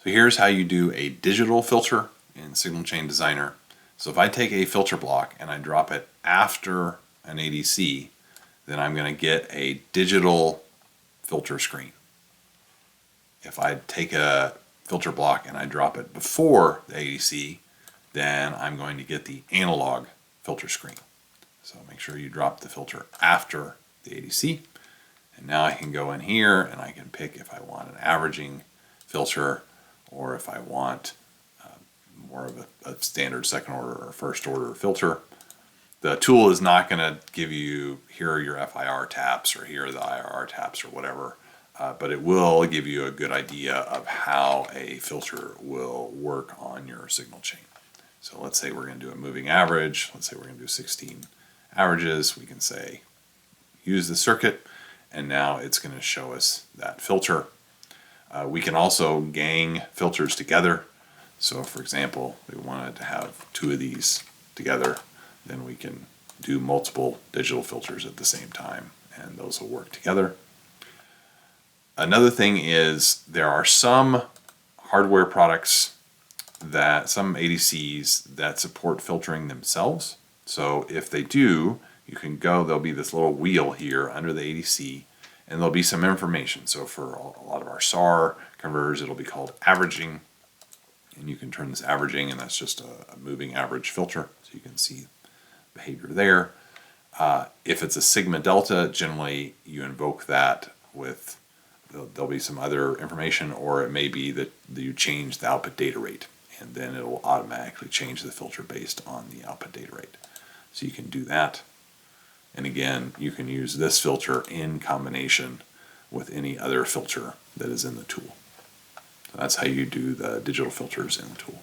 So here's how you do a digital filter in Signal Chain Designer. So if I take a filter block and I drop it after an ADC, then I'm going to get a digital filter screen. If I take a filter block and I drop it before the ADC, then I'm going to get the analog filter screen. So make sure you drop the filter after the ADC. And now I can go in here and I can pick if I want an averaging filter or if I want more of a standard second order or first order filter. The tool is not going to give you, here are your FIR taps or here are the IRR taps or whatever, but it will give you a good idea of how a filter will work on your signal chain. So let's say we're going to do a moving average. Let's say we're going to do 16 averages. We can say use the circuit, and now it's going to show us that filter. We can also gang filters together. So for example, we wanted to have two of these together, then we can do multiple digital filters at the same time, and those will work together. Another thing is there are some hardware products some ADCs that support filtering themselves. So if they do, you can go, there'll be this little wheel here under the ADC, and there'll be some information. So for a lot of our SAR converters, it'll be called averaging, and you can turn this averaging, and that's just a moving average filter, so you can see behavior there. If it's a sigma delta, generally you invoke that with, there'll be some other information, or it may be that you change the output data rate, and then it will automatically change the filter based on the output data rate. So you can do that. And again, you can use this filter in combination with any other filter that is in the tool. So that's how you do the digital filters in the tool.